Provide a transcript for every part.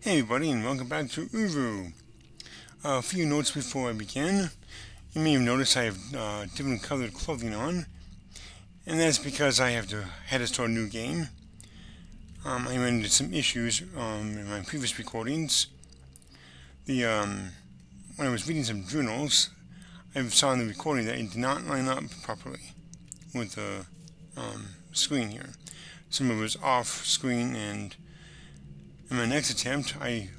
Hey everybody, and welcome back to Uvu. A few notes before I begin. You may have noticed I have different colored clothing on, and that's because I had to start a new game. I ran into some issues in my previous recordings. When I was reading some journals, I saw in the recording that it did not line up properly with the screen here. Some of it was off screen, and in my next attempt, I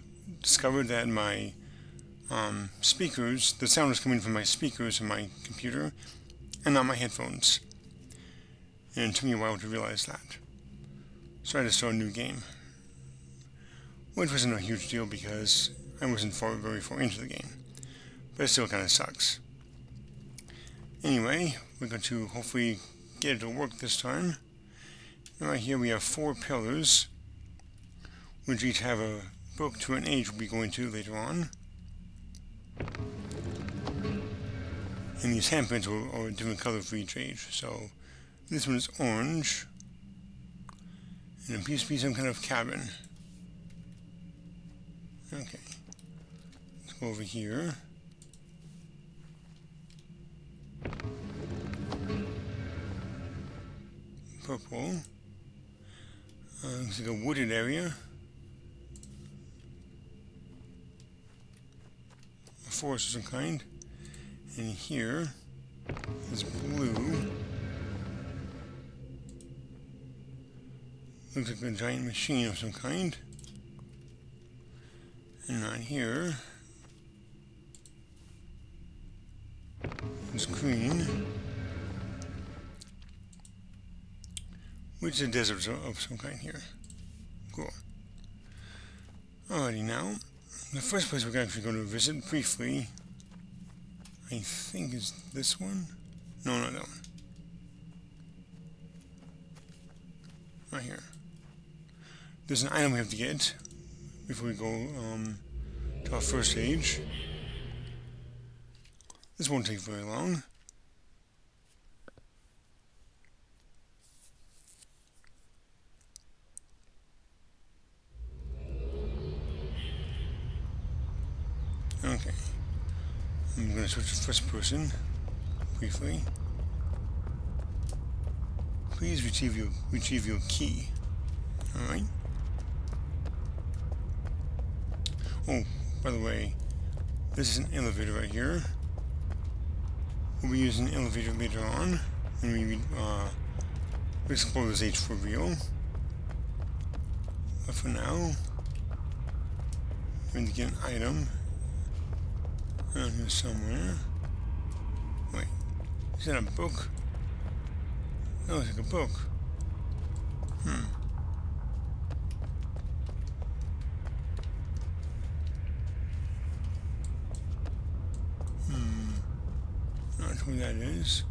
discovered that my speakers, the sound was coming from my speakers in my computer and not my headphones. And it took me a while to realize that. So I had to start a new game, which wasn't a huge deal because I wasn't very far into the game. But it still kind of sucks. Anyway, we're going to hopefully get it to work this time. And right here we have 4 pillars, which each have a book to an age we'll be going to later on. And these handprints are a different color for each age. So this one is orange, and it appears to be some kind of cabin. Okay, let's go over here. Purple. Looks like a wooded area. A forest of some kind. And here is blue. Looks like a giant machine of some kind. And right here is green, which is a desert of some kind here. Cool. Alrighty, now, the first place we're actually going to visit briefly, I think is this one? No, not that one. Right here. There's an item we have to get before we go to our first stage. This won't take very long. Okay. I'm going to switch to first person briefly. Please retrieve your key. Alright. Oh, by the way, this is an elevator right here. We'll be using the elevator later on when we explore this age for real. But for now, we're going to get an item around here somewhere. Wait, is that a book? Oh, it's like a book. Not sure what that is.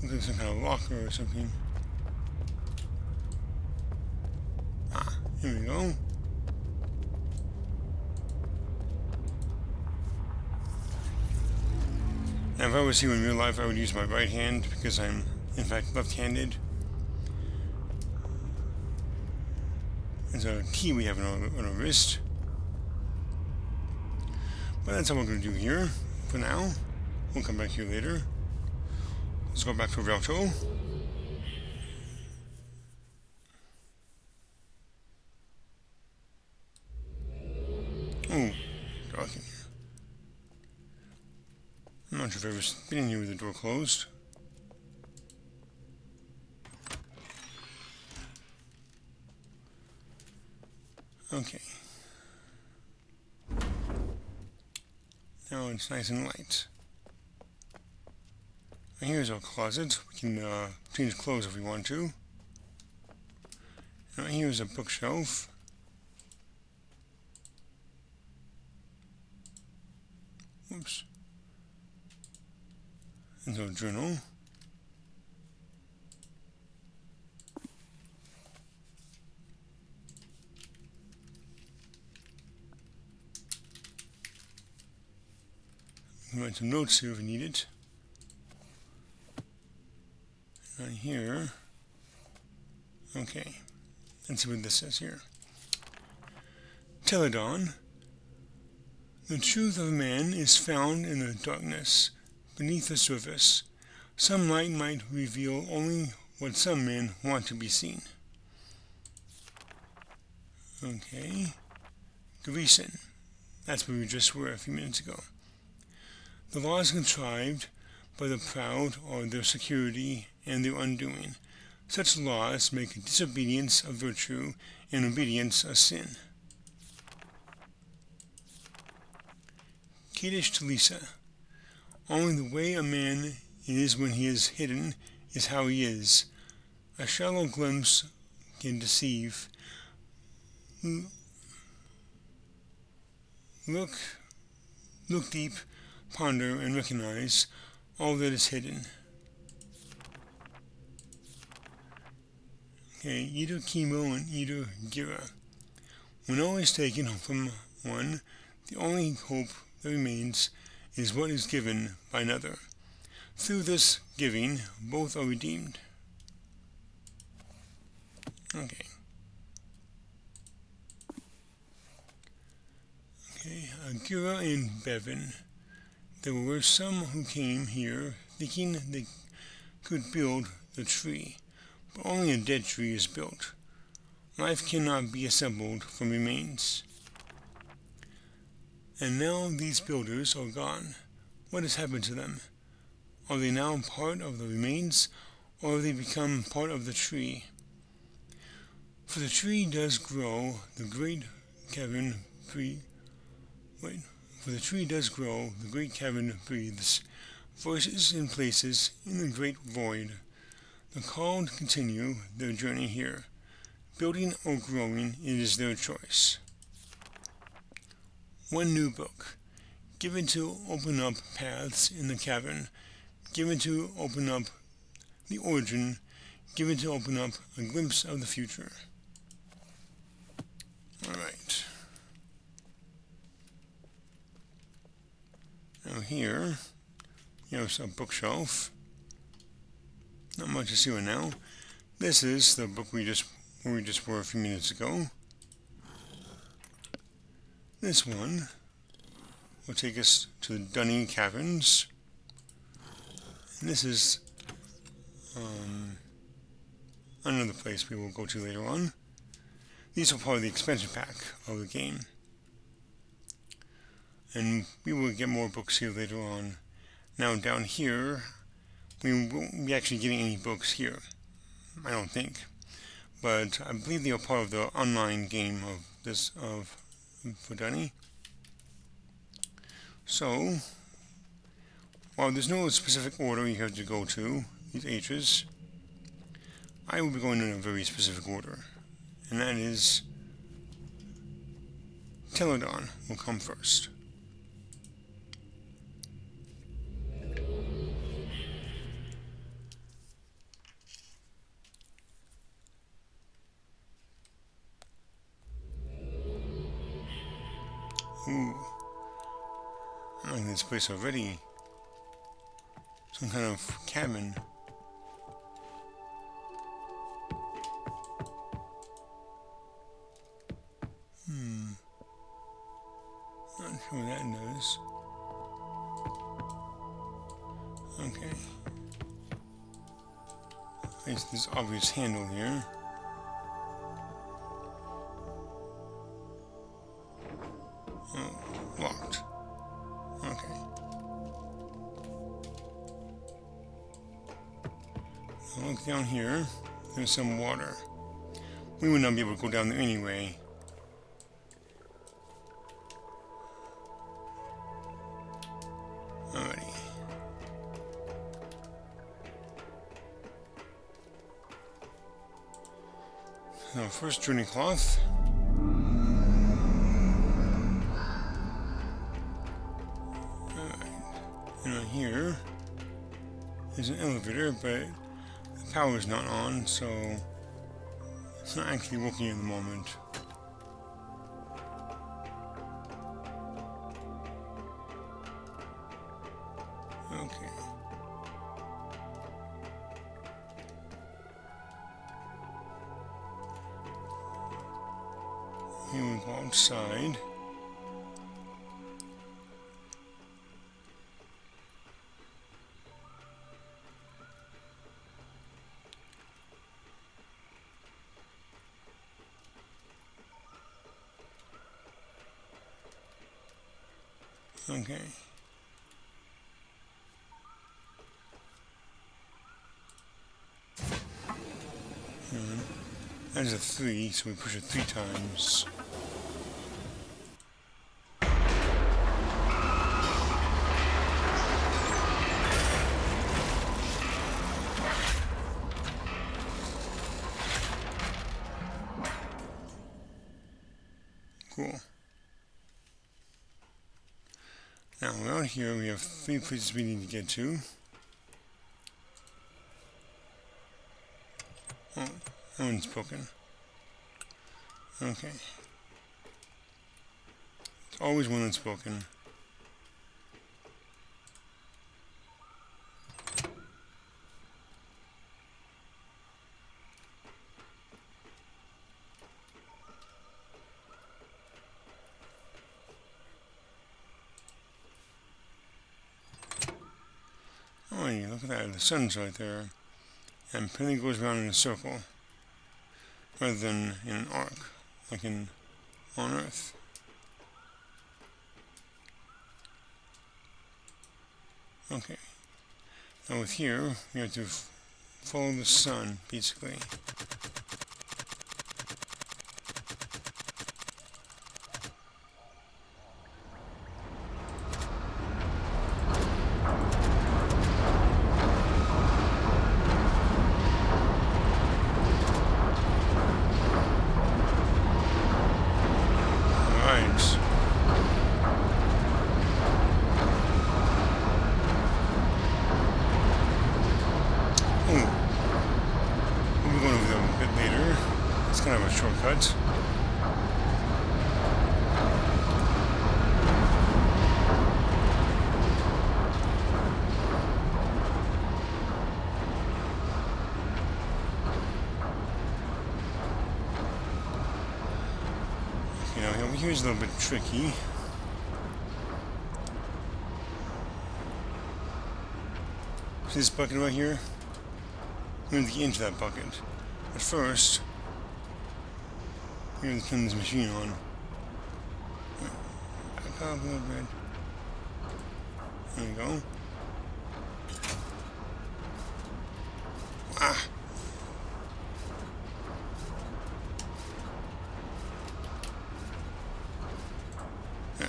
Looks like some kind of locker or something. Ah, here we go. Now, if I was here in real life, I would use my right hand because I'm, in fact, left-handed. There's a key we have on our wrist. But that's all we're going to do here for now. We'll come back here later. Let's go back to Rialto. Oh, dark in here. I'm not sure if I've ever been in here with the door closed. Okay. Now it's nice and light. And here's our closet. We can change clothes if we want to. And here's a bookshelf. Oops. And a journal. We can write some notes here if we need it. Right here. Okay. Let's see what this says here. Teledahn. The truth of man is found in the darkness, beneath the surface. Some light might reveal only what some men want to be seen. Okay. Greason. That's where we just were a few minutes ago. The law is contrived by the proud or their security and their undoing. Such laws make disobedience a virtue and obedience a sin. Kaddish to Lisa. Only the way a man is when he is hidden is how he is. A shallow glimpse can deceive. Look deep, ponder, and recognize all that is hidden. Okay, either chemo and either gira. When all is taken from one, the only hope that remains is what is given by another. Through this giving, both are redeemed. Okay. Gira and Bevan. There were some who came here thinking they could build the tree, but only a dead tree is built. Life cannot be assembled from remains. And now these builders are gone. What has happened to them? Are they now part of the remains, or have they become part of the tree? For the tree does grow, the great cavern breathes. For the tree does grow, the great cavern breathes, voices in places in the great void. The called continue their journey here. Building or growing, it is their choice. One new book, given to open up paths in the cavern, given to open up the origin, given to open up a glimpse of the future. Alright. Now here, here's a bookshelf. Not much to see right now. This is the book where we just were a few minutes ago. This one will take us to the Dunning Caverns. And this is another place we will go to later on. These are part of the expansion pack of the game. And we will get more books here later on. Now down here, we won't be actually getting any books here. I don't think. But I believe they are part of the online game of this for Dunny. So, while there's no specific order you have to go to, these H's, I will be going in a very specific order. And that is, Teledahn will come first. Ooh, I like this place already. Some kind of cabin. Not sure what that does. Okay. There's this obvious handle here. Oh, locked. Okay. I'll look down here. There's some water. We would not be able to go down there anyway. Alrighty. So first journey cloth. And here is an elevator, but the power is not on, so it's not actually working at the moment. Okay. Here we go outside. Okay. There's a 3, so we push it 3 times. Cool. Now around here we have 3 places we need to get to. Oh, that one's broken. Okay. It's always one that's broken. Oh, yeah, look at that. The sun's right there. And apparently it goes around in a circle rather than in an arc, like on Earth. Okay. Now with here, we have to follow the sun, basically. Shortcut. Okay, now over here is a little bit tricky. See this bucket right here? We need to get into that bucket. But first, we have to turn this machine on. Back up a little bit. There we go. Ah! Yeah.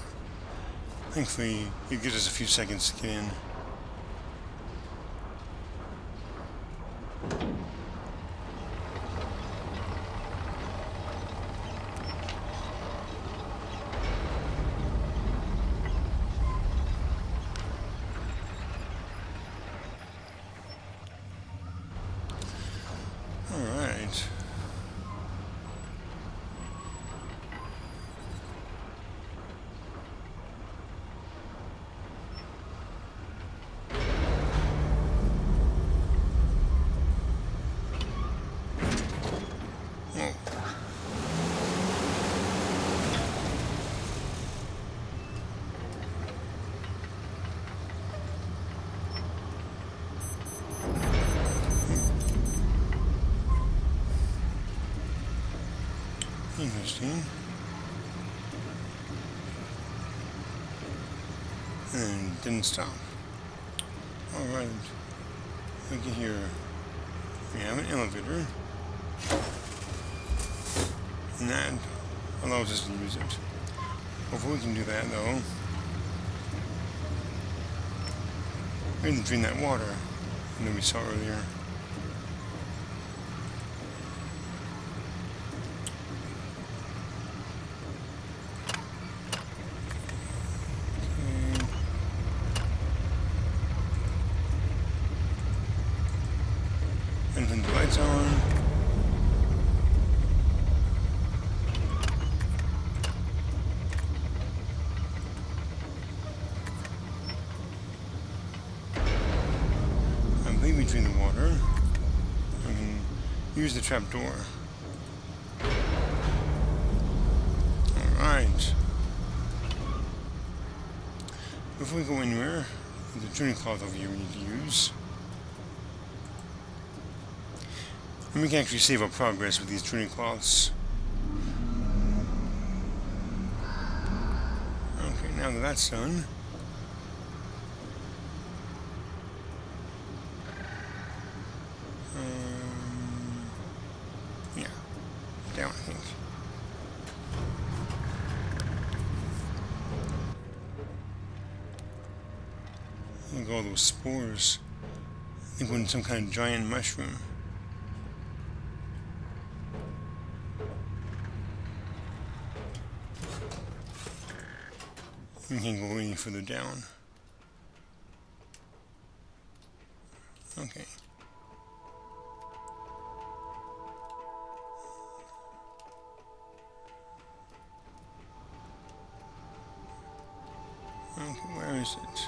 Thankfully, it gives us a few seconds to get in. Interesting. And didn't stop. Alright. Look at here. We have an elevator. And that allows us to use it. Before we can do that though, we need to drain that water that we saw earlier. And turn the lights on. I believe between the water, I can use the trap door. Before we go anywhere, there's a journey cloth over here we need to use. And we can actually save our progress with these journey cloths. Okay, now that that's done, yeah, down I think. Look at all those spores. I think we're in some kind of giant mushroom. We can't go any further down. Okay. Okay, where is it?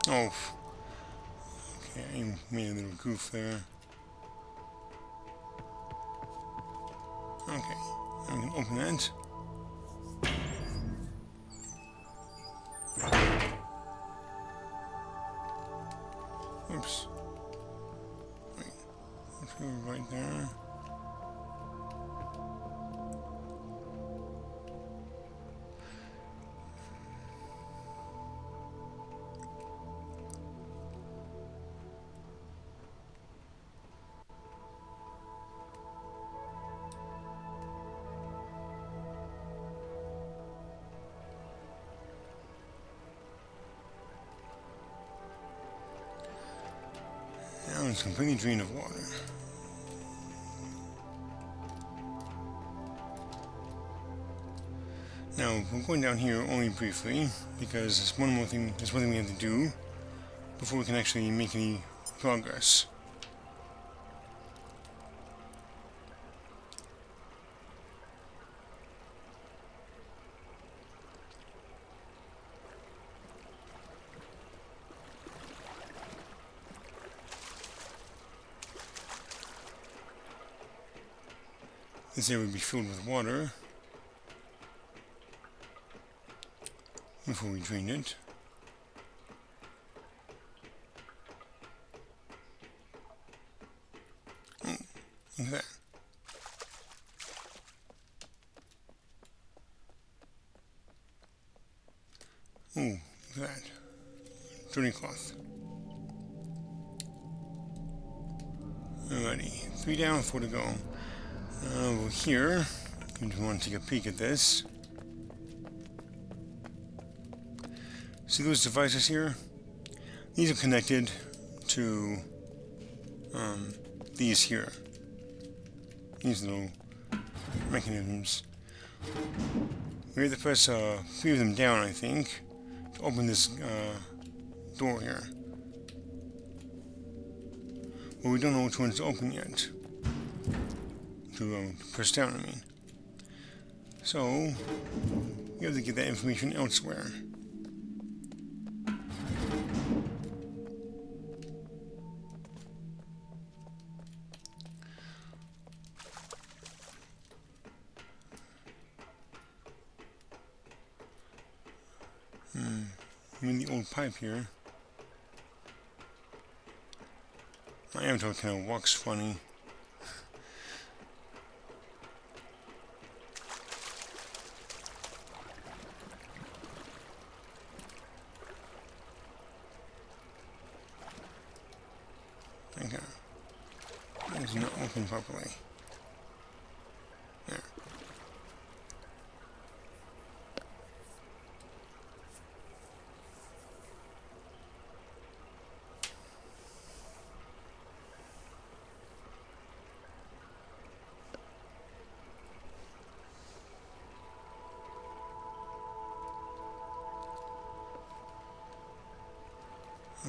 Oh. Okay, I made a little goof there. Okay, I'm going to open that. Oops. Wait, let's go right there. Now it's completely drained of water. Now we're going down here only briefly because there's one thing we have to do before we can actually make any progress. This area would be filled with water before we drain it. Oh, look at that. Oh, look at that. Journey cloth. Alrighty, 3 down, 4 to go. Over here, if you want to take a peek at this. See those devices here? These are connected to these here. These little mechanisms. We have to press 3 of them down, I think, to open this door here. Well, we don't know which one's open yet. To press down, I mean. So, we have to get that information elsewhere. I'm in the old pipe here. My avatar kind of walks funny. Okay. That is not open properly. There.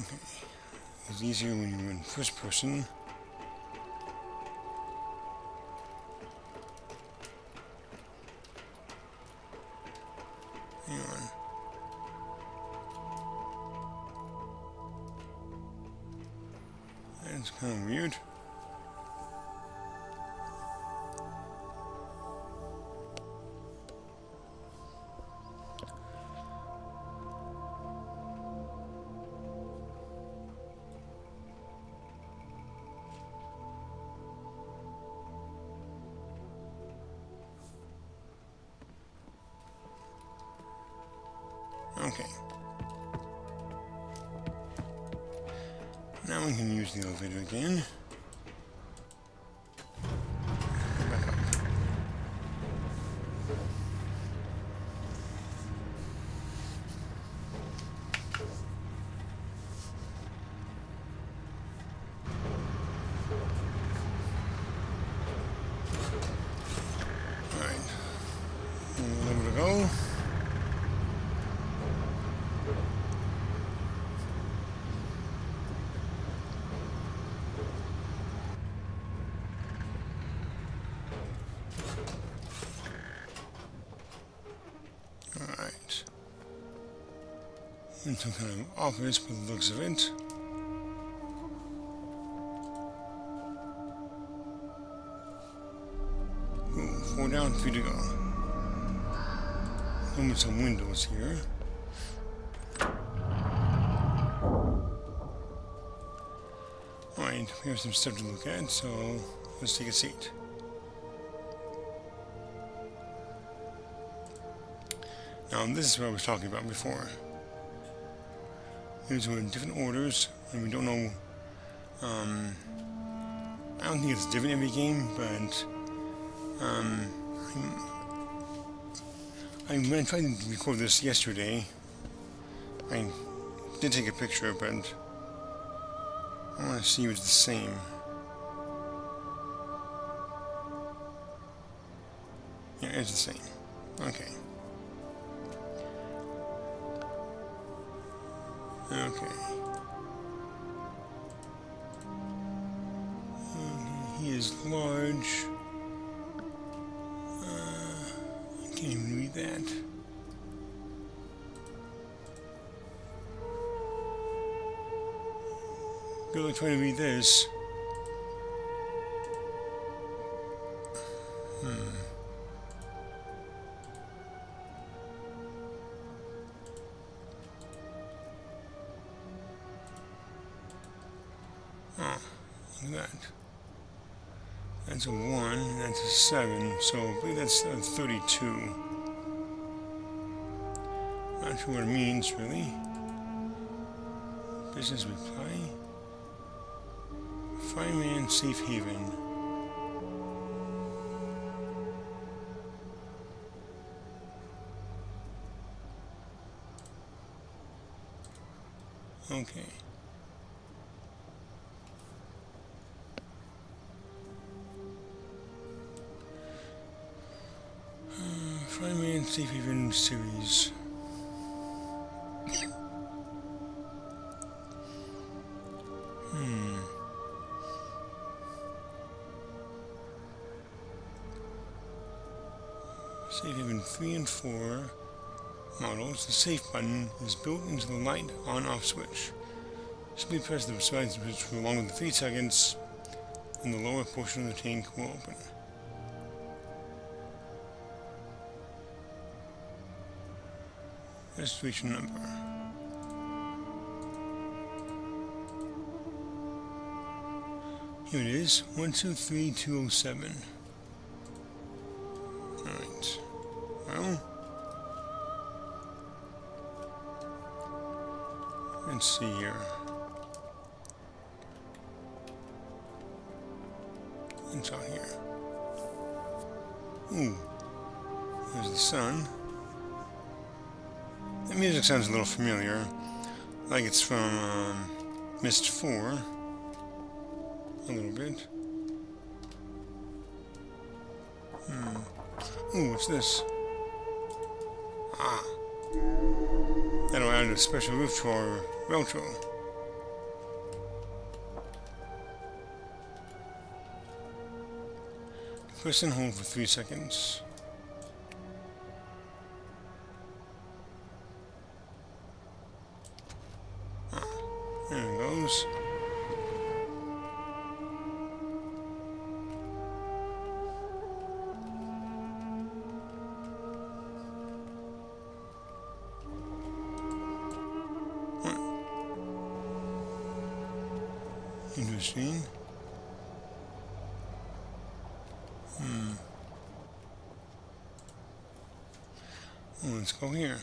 Okay. It's easier when you're in first person. Hang on. That's kind of weird. Okay. Now we can use the elevator again. Back up. Alright. Level to go. Alright. In some kind of office by the looks of it. Ooh, 4 down, 3 to go. Open some windows here. Alright, we have some stuff to look at, so let's take a seat. Now, this is what I was talking about before. These are in different orders, and we don't know. I don't think it's different every game, but I tried to record this yesterday. I did take a picture, but I want to see if it's the same. Yeah, it's the same. Okay. Okay. He is large. I can't even read that. Good luck trying to read this. Oh, look at that. That's a 1, that's a 7, so I believe that's a 32. Not sure what it means, really. Business reply. Fireman safe haven. Okay. Fireman safe haven series. Safe haven 3 and 4 models. The safe button is built into the light on-off switch. Simply press the side switch for longer than 3 seconds, and the lower portion of the tank will open. Registration number. Here it is, 123207. Alright. Well, let's see here. What's out here? Ooh, there's the sun. That music sounds a little familiar, like it's from Mist 4. A little bit. Ooh, what's this? Ah. That'll add a special roof to our Veltro. Press and hold for 3 seconds. Ah, there it goes. Interesting. Well, let's go here.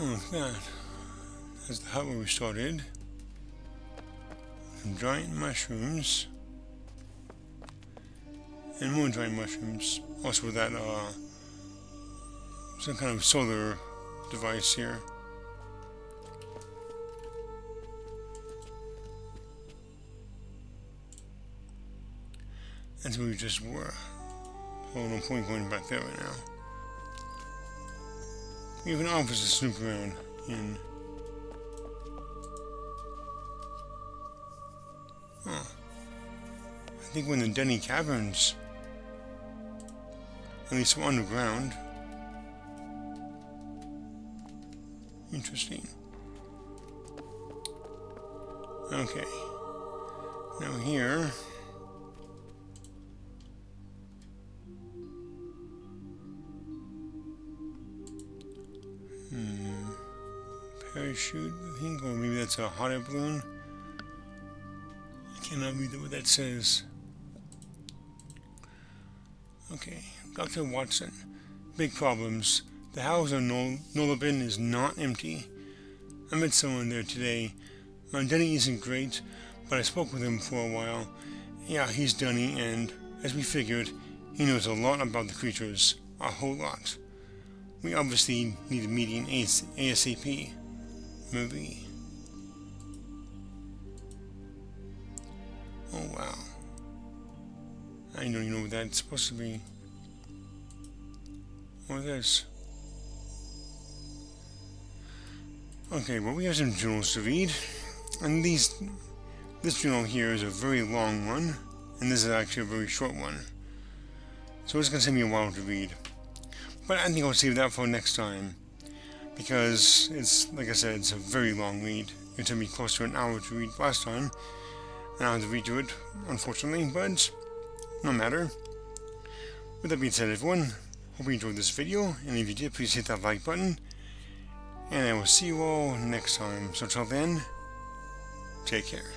Oh, look at that. That's the hut where we started. Some giant mushrooms. And more giant mushrooms. Also with that, some kind of solar device here. That's where we just were. Oh, no point going back there right now. We have an office to snoop around in. Huh. I think we're in the Denny Caverns. At least we're underground. Interesting. Okay. Now here. Parachute, I think, or maybe that's a hot air balloon. I cannot read what that says. Okay, Dr. Watson. Big problems. The house on Nollabin is not empty. I met someone there today. My Denny isn't great, but I spoke with him for a while. Yeah, he's Denny, and as we figured, he knows a lot about the creatures. A whole lot. We obviously need a meeting ASAP. Movie. Oh wow. I don't even know what that's supposed to be. Or this. Okay, well we have some journals to read. And this journal here is a very long one. And this is actually a very short one. So it's going to take me a while to read. But I think I'll save that for next time. Because it's, like I said, it's a very long read. It took me close to an hour to read last time. And I had to redo it, unfortunately, but no matter. With that being said, everyone, hope you enjoyed this video. And if you did, please hit that like button. And I will see you all next time. So till then, take care.